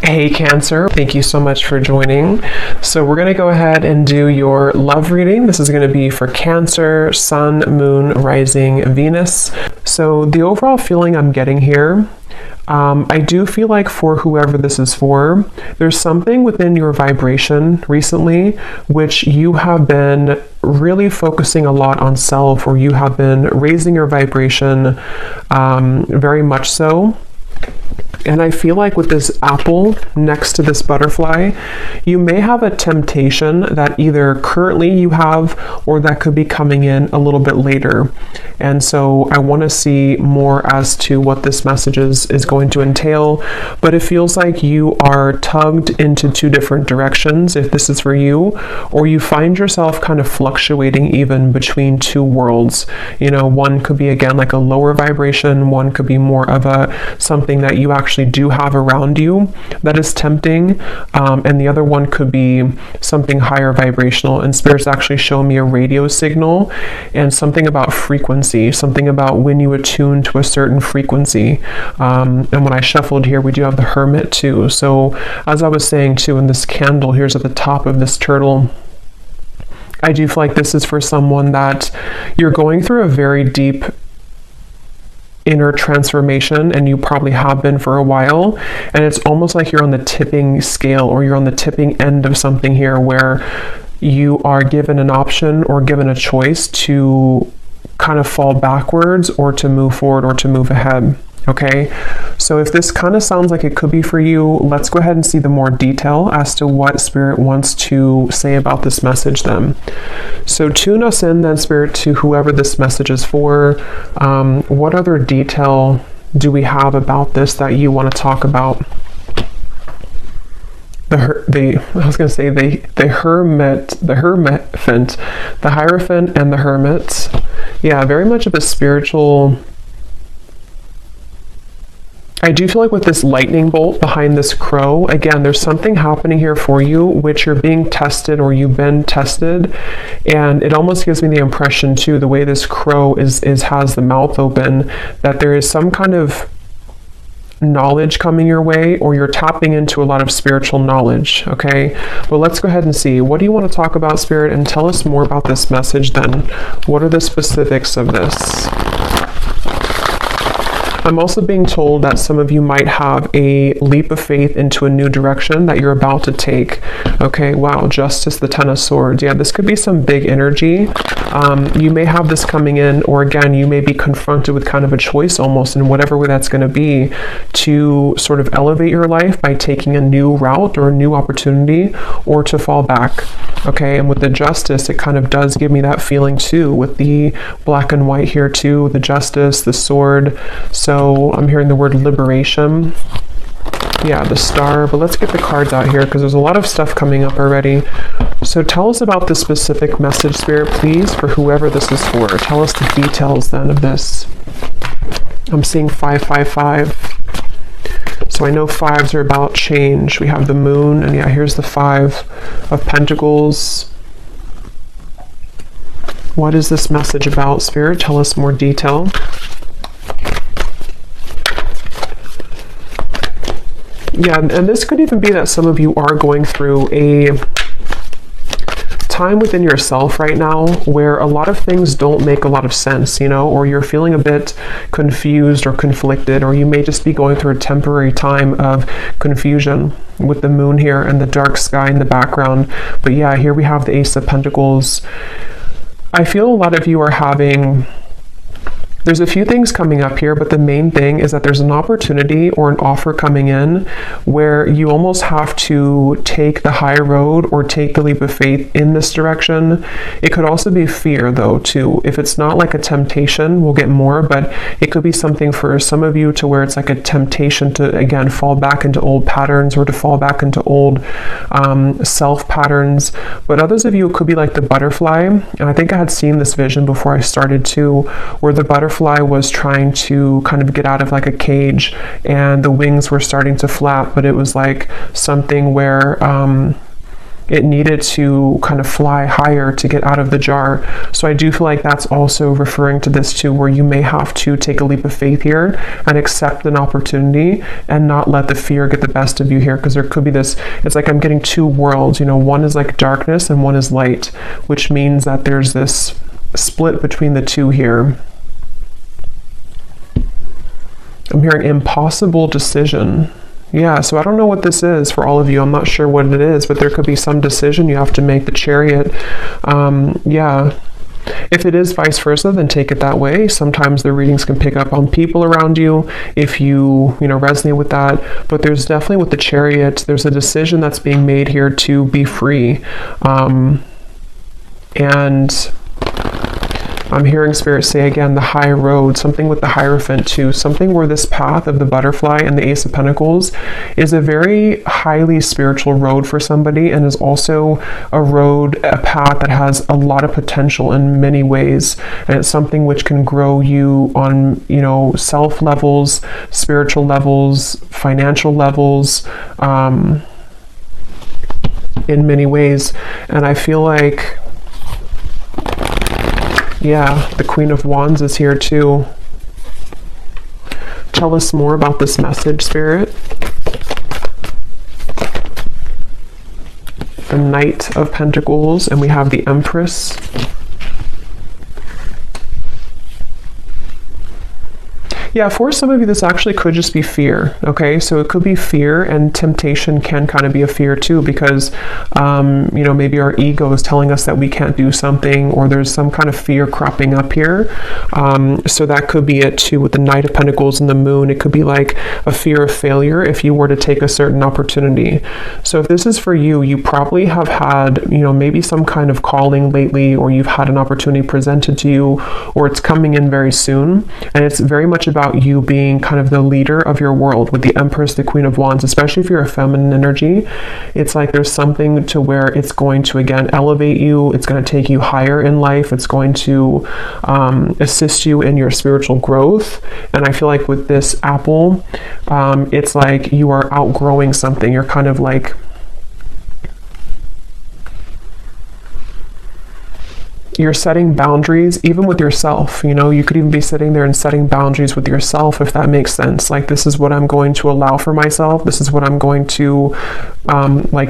Hey Cancer, thank you so much for joining. So we're going to go ahead and do your love reading. This is going to be for Cancer, Sun, Moon, Rising, Venus. So the overall feeling I'm getting here, I do feel like for whoever this is for, there's something within your vibration recently which you have been really focusing a lot on self, or you have been raising your vibration very much so. And I feel like with this apple next to this butterfly, you may have a temptation that either currently you have or that could be coming in a little bit later. And so I want to see more as to what this message is going to entail. But it feels like you are tugged into two different directions if this is for you, or you find yourself kind of fluctuating even between two worlds. You know, one could be again like a lower vibration, one could be more of a something that you actually do have around you that is tempting, and the other one could be something higher vibrational. And Spirit's actually showing me a radio signal and something about frequency, something about when you attune to a certain frequency. And when I shuffled here, we do have the Hermit too. So as I was saying too, in this candle here's at the top of this turtle, I do feel like this is for someone that you're going through a very deep inner transformation, and you probably have been for a while, and it's almost like you're on the tipping scale, or you're on the tipping end of something here where you are given an option or given a choice to kind of fall backwards or to move forward or to move ahead. Okay, so if this kind of sounds like it could be for you, let's go ahead and see the more detail as to what Spirit wants to say about this message then. So tune us in then, Spirit, to whoever this message is for. What other detail do we have about this that you want to talk about? The Hierophant and the Hermit. Yeah, very much of a spiritual. I do feel like with this lightning bolt behind this crow, again, there's something happening here for you, which you're being tested, or you've been tested. And it almost gives me the impression too, the way this crow has the mouth open, that there is some kind of knowledge coming your way, or you're tapping into a lot of spiritual knowledge. Okay, well, let's go ahead and see, what do you want to talk about, Spirit, and tell us more about this message then. What are the specifics of this? I'm also being told that some of you might have a leap of faith into a new direction that you're about to take. Okay, wow, Justice, the Ten of Swords. Yeah, this could be some big energy. You may have this coming in, or again, you may be confronted with kind of a choice almost, in whatever way that's going to be, to sort of elevate your life by taking a new route or a new opportunity, or to fall back. Okay, and with the Justice, it kind of does give me that feeling too, with the black and white here too, the Justice, the Sword. So I'm hearing the word liberation. Yeah, the Star. But let's get the cards out here, because there's a lot of stuff coming up already. So tell us about the specific message, Spirit, please, for whoever this is for. Tell us the details then of this. I'm seeing 555. So I know fives are about change. We have the Moon, and yeah, here's the Five of Pentacles. What is this message about, Spirit? Tell us more detail. Yeah, and this could even be that some of you are going through a time within yourself right now where a lot of things don't make a lot of sense, you know, or you're feeling a bit confused or conflicted, or you may just be going through a temporary time of confusion with the Moon here and the dark sky in the background. But yeah, here we have the Ace of Pentacles. I feel a lot of you are having... There's a few things coming up here, but the main thing is that there's an opportunity or an offer coming in where you almost have to take the high road or take the leap of faith in this direction. It could also be fear though too. If it's not like a temptation, we'll get more, but it could be something for some of you to where it's like a temptation to, again, fall back into old patterns, or to fall back into old self patterns. But others of you, it could be like the butterfly. And I think I had seen this vision before I started too, where the butterfly was trying to kind of get out of like a cage, and the wings were starting to flap, but it was like something where it needed to kind of fly higher to get out of the jar. So I do feel like that's also referring to this too, where you may have to take a leap of faith here and accept an opportunity and not let the fear get the best of you here, because there could be this, it's like I'm getting two worlds, you know, one is like darkness and one is light, which means that there's this split between the two here. I'm hearing impossible decision. Yeah, so I don't know what this is for all of you. I'm not sure what it is, but there could be some decision you have to make, the Chariot. Yeah. If it is vice versa, then take it that way. Sometimes the readings can pick up on people around you if you resonate with that. But there's definitely with the Chariot, there's a decision that's being made here to be free. And I'm hearing Spirit say again, the high road, something with the Hierophant too, something where this path of the butterfly and the Ace of Pentacles is a very highly spiritual road for somebody, and is also a road, a path that has a lot of potential in many ways. And it's something which can grow you on, self levels, spiritual levels, financial levels, in many ways. And I feel like, yeah, the Queen of Wands is here too. Tell us more about this message, Spirit. The Knight of Pentacles, and we have the Empress. Yeah, for some of you, this actually could just be fear, okay? So it could be fear, and temptation can kind of be a fear too, because, maybe our ego is telling us that we can't do something, or there's some kind of fear cropping up here. So that could be it too with the Knight of Pentacles and the Moon. It could be like a fear of failure if you were to take a certain opportunity. So if this is for you, you probably have had, maybe some kind of calling lately, or you've had an opportunity presented to you, or it's coming in very soon. And it's very much about you being kind of the leader of your world with the Empress, the Queen of Wands, especially if you're a feminine energy. It's like there's something to where it's going to, again, elevate you. It's going to take you higher in life. It's going to assist you in your spiritual growth. And I feel like with this apple, it's like you are outgrowing something. You're kind of like, you're setting boundaries even with yourself. You could even be sitting there and setting boundaries with yourself, if that makes sense. Like, this is what I'm going to allow for myself. This is what I'm going to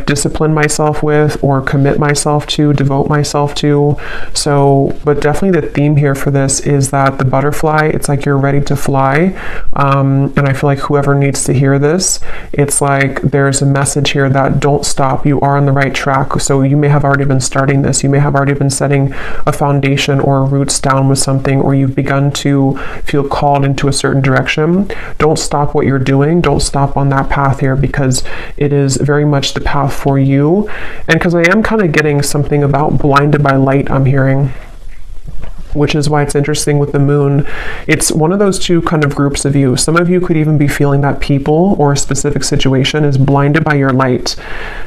discipline myself with, or commit myself to, devote myself to. So, but definitely the theme here for this is that the butterfly, it's like you're ready to fly. And I feel like whoever needs to hear this, it's like there's a message here that don't stop. You are on the right track. So you may have already been starting this. You may have already been setting a foundation or roots down with something, or you've begun to feel called into a certain direction. Don't stop what you're doing. Don't stop on that path here, because it is very much the path for you. And because I am kind of getting something about blinded by light, I'm hearing, which is why it's interesting with the Moon. It's one of those two kind of groups of you. Some of you could even be feeling that people or a specific situation is blinded by your light,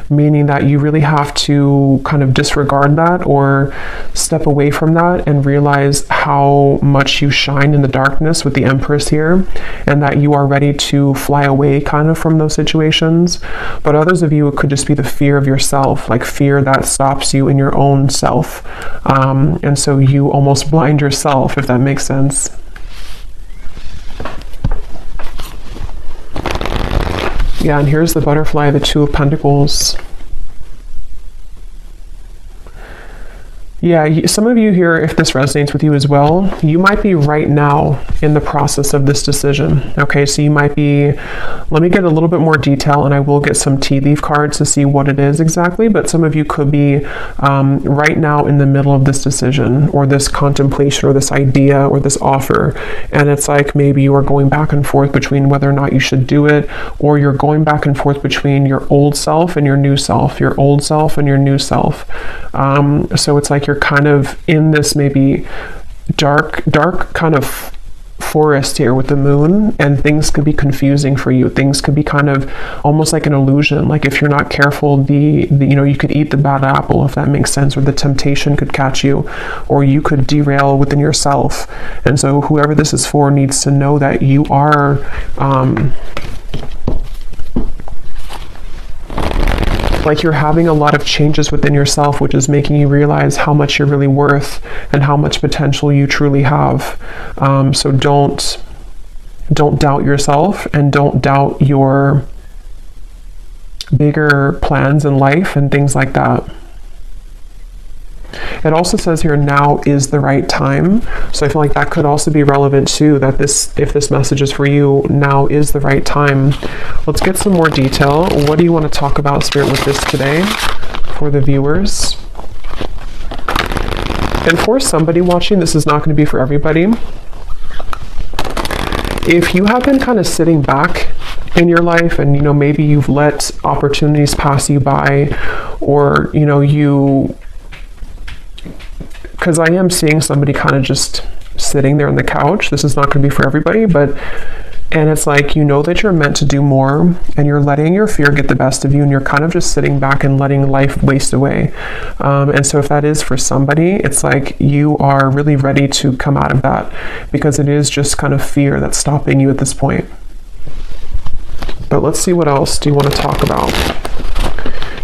meaning that you really have to kind of disregard that or step away from that and realize how much you shine in the darkness with the Empress here, and that you are ready to fly away kind of from those situations. But others of you, it could just be the fear of yourself, like fear that stops you in your own self. And so you almost blind yourself, if that makes sense. Yeah, and here's the butterfly, the Two of Pentacles. Yeah, some of you here, if this resonates with you as well, you might be right now in the process of this decision. Okay, so you might be, let me get a little bit more detail, and I will get some tea leaf cards to see what it is exactly, but some of you could be right now in the middle of this decision, or this contemplation, or this idea, or this offer. And it's like maybe you are going back and forth between whether or not you should do it, or you're going back and forth between your old self and your new self, your old self and your new self. So it's like you're kind of in this maybe dark kind of forest here with the Moon, and things could be confusing for you. Things could be kind of almost like an illusion. Like if you're not careful, you could eat the bad apple, if that makes sense, or the temptation could catch you, or you could derail within yourself. And so whoever this is for needs to know that you are like you're having a lot of changes within yourself, which is making you realize how much you're really worth and how much potential you truly have. So don't doubt yourself, and don't doubt your bigger plans in life and things like that. It also says here, now is the right time. So I feel like that could also be relevant too, that if this message is for you, now is the right time. Let's get some more detail. What do you want to talk about, Spirit, with this today for the viewers? And for somebody watching, this is not going to be for everybody. If you have been kind of sitting back in your life, and maybe you've let opportunities pass you by, or because I am seeing somebody kind of just sitting there on the couch. This is not going to be for everybody, and it's like, that you're meant to do more, and you're letting your fear get the best of you, and you're kind of just sitting back and letting life waste away. And so if that is for somebody, it's like you are really ready to come out of that, because it is just kind of fear that's stopping you at this point. But let's see, what else do you want to talk about?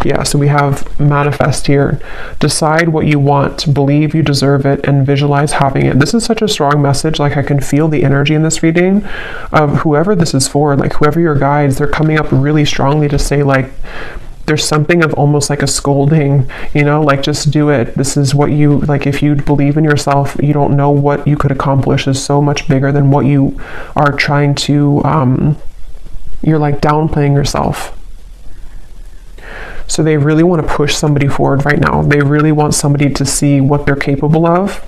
Yeah, so we have manifest here. Decide what you want, believe you deserve it, and visualize having it. This is such a strong message. Like, I can feel the energy in this reading of whoever this is for, like whoever your guides, they're coming up really strongly to say, like, there's something of almost like a scolding, like, just do it. This is what you, like, if you believe in yourself, you don't know what you could accomplish is so much bigger than what you are trying to, you're like downplaying yourself. So they really want to push somebody forward right now. They really want somebody to see what they're capable of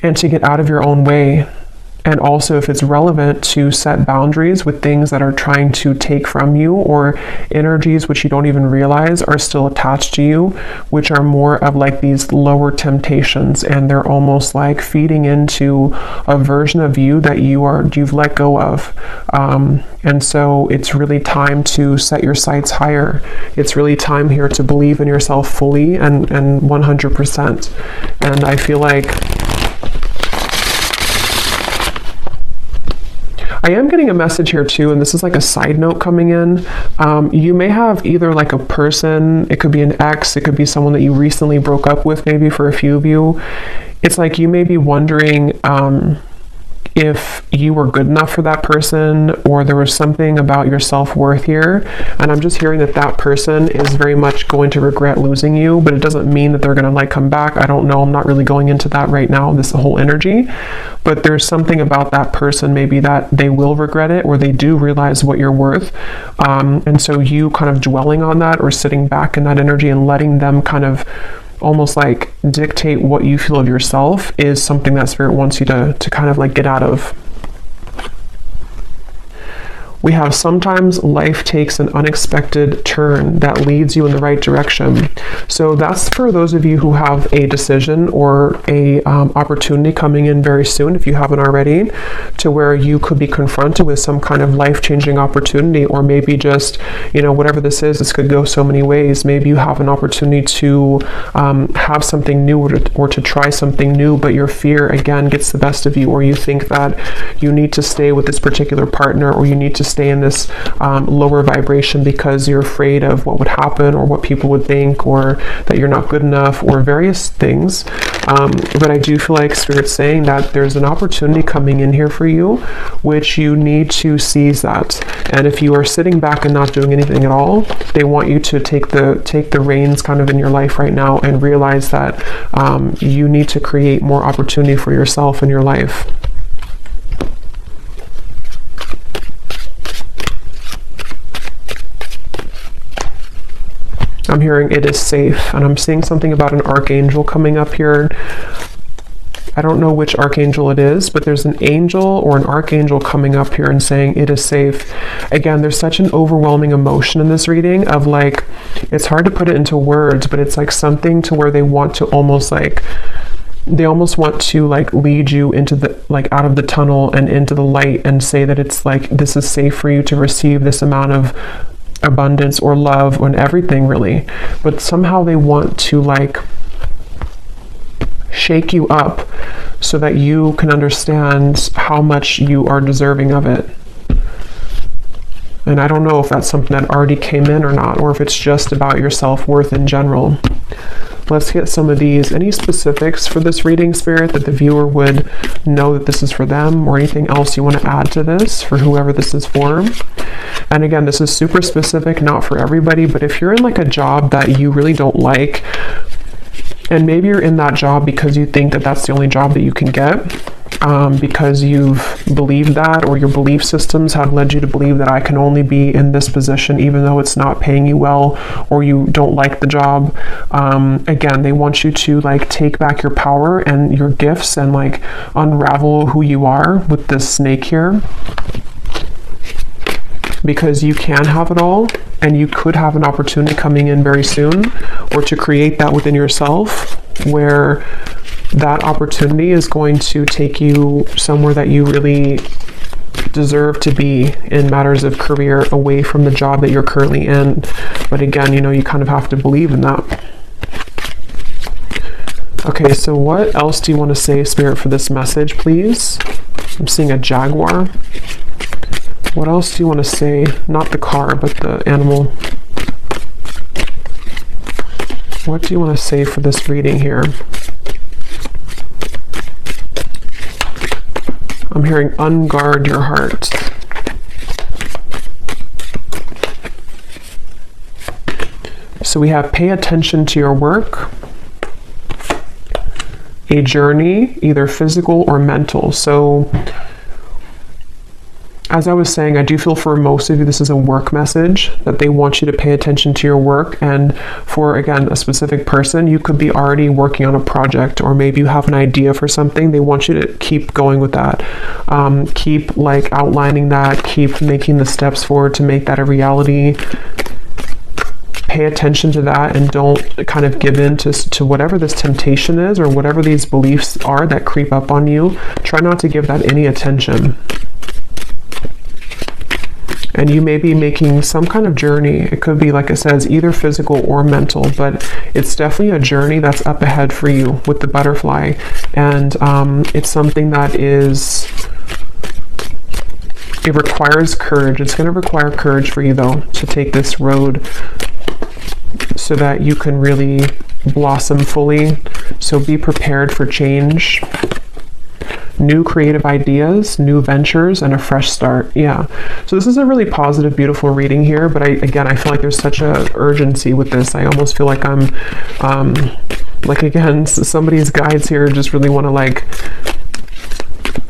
and to get out of your own way. And also, if it's relevant, to set boundaries with things that are trying to take from you, or energies which you don't even realize are still attached to you, which are more of like these lower temptations, and they're almost like feeding into a version of you that you've let go of. And so it's really time to set your sights higher. It's really time here to believe in yourself fully and 100%. And I feel like I am getting a message here too, and this is like a side note coming in. You may have either like a person, it could be an ex, it could be someone that you recently broke up with, maybe for a few of you. It's like you may be wondering if you were good enough for that person, or there was something about your self-worth here. And I'm just hearing that person is very much going to regret losing you, but it doesn't mean that they're going to like come back. I don't know. I'm not really going into that right now, this whole energy, but there's something about that person maybe that they will regret it, or they do realize what you're worth. And so you kind of dwelling on that, or sitting back in that energy and letting them kind of almost like dictate what you feel of yourself, is something that Spirit wants you to kind of like get out of. We have, sometimes life takes an unexpected turn that leads you in the right direction. So that's for those of you who have a decision or a opportunity coming in very soon, if you haven't already, to where you could be confronted with some kind of life-changing opportunity, or maybe just, whatever this is, this could go so many ways. Maybe you have an opportunity to have something new, or to try something new, but your fear again gets the best of you, or you think that you need to stay with this particular partner, or you need to stay in this lower vibration because you're afraid of what would happen, or what people would think, or that you're not good enough, or various things. But I do feel like Spirit's saying that there's an opportunity coming in here for you, which you need to seize that. And if you are sitting back and not doing anything at all, they want you to take the reins kind of in your life right now, and realize that you need to create more opportunity for yourself in your life. I'm hearing it is safe, and I'm seeing something about an archangel coming up here. I don't know which archangel it is, but there's an angel or an archangel coming up here and saying it is safe. Again, there's such an overwhelming emotion in this reading of like, it's hard to put it into words, but it's like something to where they want to almost like, they almost want to like lead you into the, like out of the tunnel and into the light, and say that it's like, this is safe for you to receive this amount of abundance or love and everything, really. But somehow they want to like shake you up so that you can understand how much you are deserving of it. And I don't know if that's something that already came in or not, or if it's just about your self-worth in general. Let's get some of these. Any specifics for this reading, Spirit, that the viewer would know that this is for them, or anything else you want to add to this for whoever this is for? And again, this is super specific, not for everybody, but if you're in like a job that you really don't like, and maybe you're in that job because you think that that's the only job that you can get, because you've believed that, or your belief systems have led you to believe that I can only be in this position even though it's not paying you well, or you don't like the job. Again, they want you to like take back your power and your gifts and like unravel who you are with this snake here, because you can have it all, and you could have an opportunity coming in very soon, or to create that within yourself where that opportunity is going to take you somewhere that you really deserve to be in matters of career, away from the job that you're currently in. But again, you know, you kind of have to believe in that. Okay, so what else do you want to say, Spirit, for this message, please? I'm seeing a jaguar. What else do you want to say? Not the car, but the animal. What do you want to say for this reading here? I'm hearing unguard your heart. So we have pay attention to your work, a journey, either physical or mental. So as I was saying, I do feel for most of you this is a work message, that they want you to pay attention to your work. And for, again, a specific person, you could be already working on a project, or maybe you have an idea for something. They want you to keep going with that. Keep like outlining that, keep making the steps forward to make that a reality. Pay attention to that, and don't kind of give in to whatever this temptation is, or whatever these beliefs are that creep up on you. Try not to give that any attention. And you may be making some kind of journey. It could be, like it says, either physical or mental, but it's definitely a journey that's up ahead for you with the butterfly. And it's something that it requires courage. It's going to require courage for you, though, to take this road so that you can really blossom fully. So be prepared for change. New creative ideas, new ventures, and a fresh start. Yeah. So this is a really positive, beautiful reading here. But I feel like there's such a urgency with this. I almost feel like I'm, like again, somebody's guides here just really want to like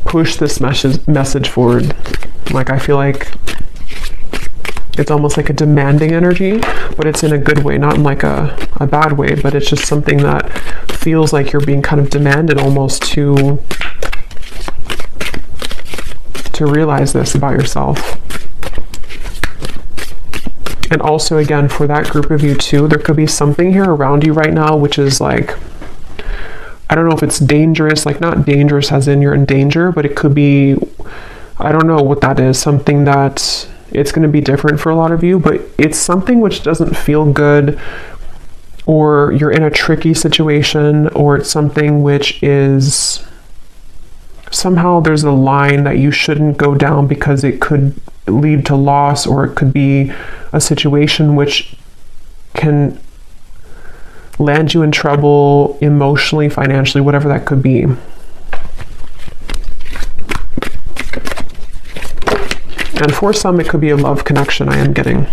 push this message forward. Like I feel like it's almost like a demanding energy, but it's in a good way, not in like a bad way. But it's just something that feels like you're being kind of demanded almost to realize this about yourself. And also, again, for that group of you too, there could be something here around you right now which is like, I don't know if it's dangerous, like not dangerous as in you're in danger, but it could be, I don't know what that is, something that it's going to be different for a lot of you, but it's something which doesn't feel good, or you're in a tricky situation, or it's something which is somehow there's a line that you shouldn't go down because it could lead to loss, or it could be a situation which can land you in trouble emotionally, financially, whatever that could be. And for some, it could be a love connection, I am getting.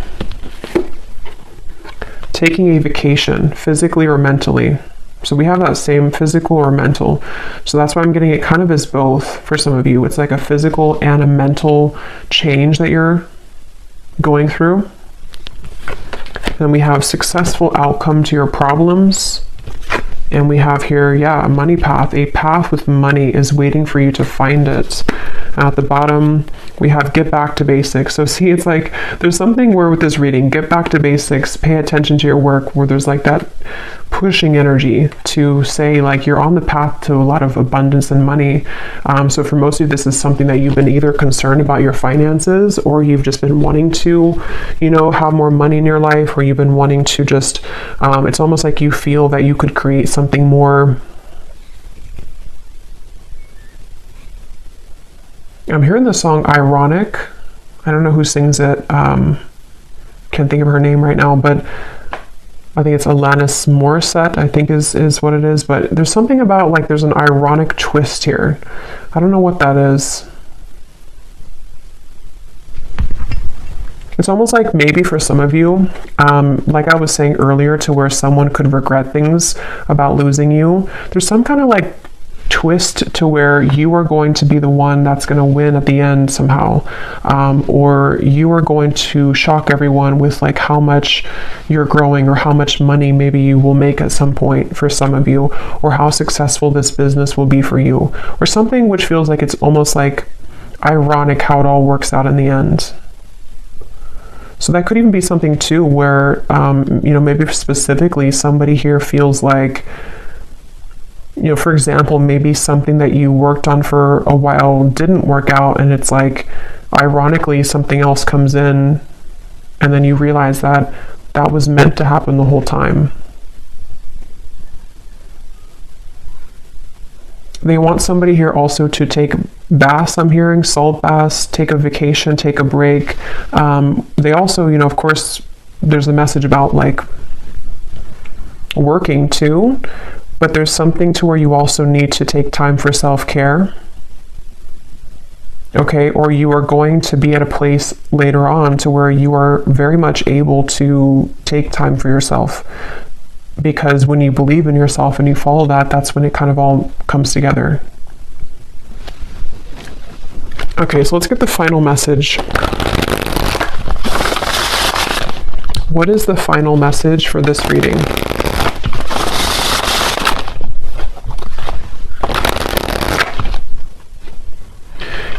Taking a vacation, physically or mentally. So we have that same physical or mental. So that's why I'm getting it kind of as both for some of you. It's like a physical and a mental change that you're going through. Then we have successful outcome to your problems. And we have here, a money path. A path with money is waiting for you to find it. At the bottom, we have get back to basics. So see, it's like there's something where with this reading, get back to basics, pay attention to your work, where there's like that pushing energy to say like you're on the path to a lot of abundance and money. So for most of you, this is something that you've been either concerned about your finances, or you've just been wanting to, have more money in your life, or you've been wanting to just, it's almost like you feel that you could create something more. I'm hearing the song Ironic. I don't know who sings it. Can't think of her name right now, but I think it's Alanis Morissette, I think is what it is. But there's something about like there's an ironic twist here. I don't know what that is. It's almost like maybe for some of you, like I was saying earlier, to where someone could regret things about losing you. There's some kind of like twist to where you are going to be the one that's going to win at the end somehow, or you are going to shock everyone with like how much you're growing, or how much money maybe you will make at some point for some of you, or how successful this business will be for you, or something which feels like it's almost like ironic how it all works out in the end. So that could even be something too where, maybe specifically somebody here feels like, for example, maybe something that you worked on for a while didn't work out, and it's like, ironically, something else comes in, and then you realize that that was meant to happen the whole time. They want somebody here also to take baths, I'm hearing, salt baths, take a vacation, take a break. They also, of course, there's a message about like working too, but there's something to where you also need to take time for self-care. Okay, or you are going to be at a place later on to where you are very much able to take time for yourself. Because when you believe in yourself and you follow that, that's when it kind of all comes together. Okay, so let's get the final message. What is the final message for this reading?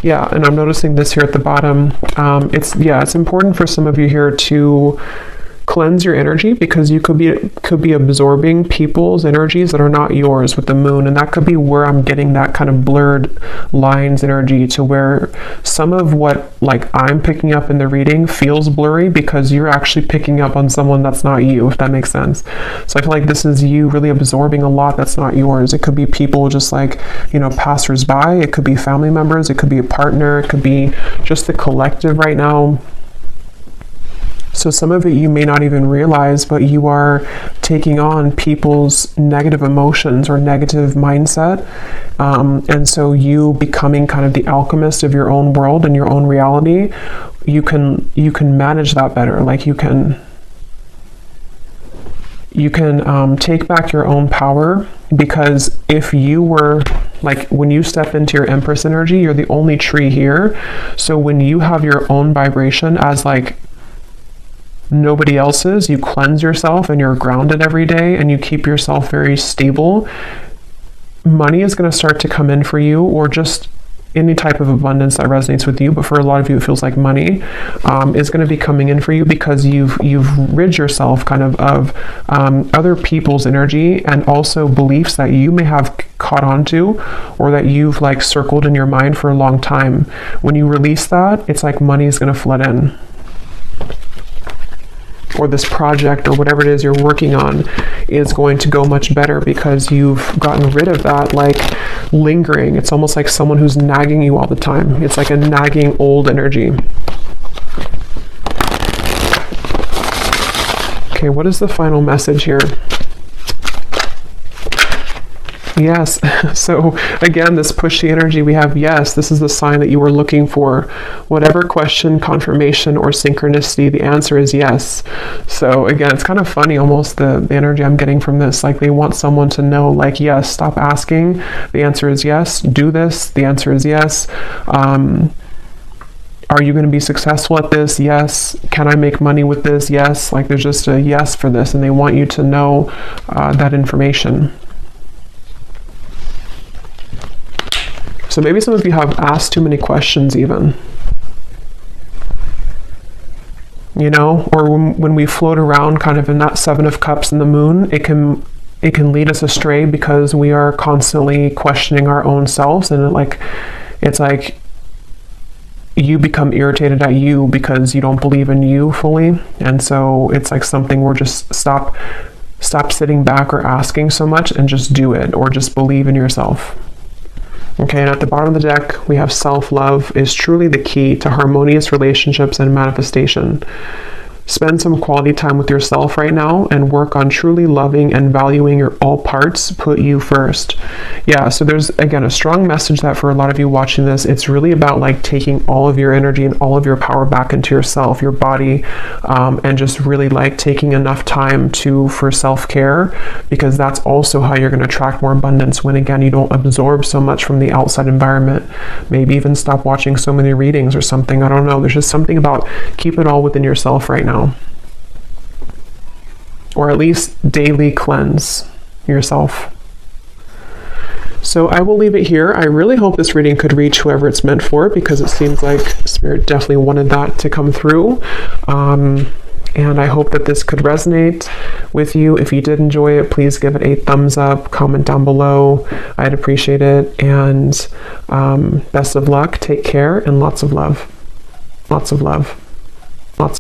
Yeah, and I'm noticing this here at the bottom. It's important for some of you here to cleanse your energy, because you could be absorbing people's energies that are not yours with the moon, and that could be where I'm getting that kind of blurred lines energy, to where some of what like I'm picking up in the reading feels blurry because you're actually picking up on someone that's not you, if that makes sense. So I feel like this is you really absorbing a lot that's not yours. It could be people just like, passers-by, it could be family members, it could be a partner, it could be just the collective right now. So some of it you may not even realize, but you are taking on people's negative emotions or negative mindset. And so you becoming kind of the alchemist of your own world and your own reality, you can manage that better. Like you can take back your own power, because if you were like, when you step into your Empress energy, you're the only tree here. So when you have your own vibration as like nobody else's, you cleanse yourself and you're grounded every day and you keep yourself very stable, money is going to start to come in for you, or just any type of abundance that resonates with you. But for a lot of you, it feels like money is going to be coming in for you, because you've rid yourself kind of other people's energy, and also beliefs that you may have caught on to, or that you've like circled in your mind for a long time. When you release that, it's like money is going to flood in. Or this project or whatever it is you're working on is going to go much better, because you've gotten rid of that like lingering. It's almost like someone who's nagging you all the time. It's like a nagging old energy. Okay, what is the final message here? Yes. So again, this pushy energy, we have yes, this is the sign that you were looking for. Whatever question, confirmation, or synchronicity, the answer is yes. So again, it's kind of funny almost the energy I'm getting from this. Like they want someone to know, like, yes, stop asking. The answer is yes. Do this. The answer is yes. Are you going to be successful at this? Yes. Can I make money with this? Yes. Like there's just a yes for this, and they want you to know that information. So maybe some of you have asked too many questions even. Or when we float around kind of in that Seven of Cups in the moon, it can lead us astray, because we are constantly questioning our own selves, and it's like you become irritated at you because you don't believe in you fully. And so it's like something where just stop sitting back or asking so much, and just do it, or just believe in yourself. Okay, and at the bottom of the deck, we have self-love is truly the key to harmonious relationships and manifestation. Spend some quality time with yourself right now and work on truly loving and valuing your all parts. Put you first. Yeah, so there's, again, a strong message that for a lot of you watching this, it's really about like taking all of your energy and all of your power back into yourself, your body, and just really like taking enough time for self-care, because that's also how you're going to attract more abundance when, again, you don't absorb so much from the outside environment. Maybe even stop watching so many readings or something. I don't know. There's just something about keep it all within yourself right now. Or at least daily cleanse yourself. So I will leave it here. I really hope this reading could reach whoever it's meant for, because it seems like Spirit definitely wanted that to come through. And I hope that this could resonate with you. If you did enjoy it, please give it a thumbs up, comment down below. I'd appreciate it. And best of luck, take care, and lots of love. Lots of love.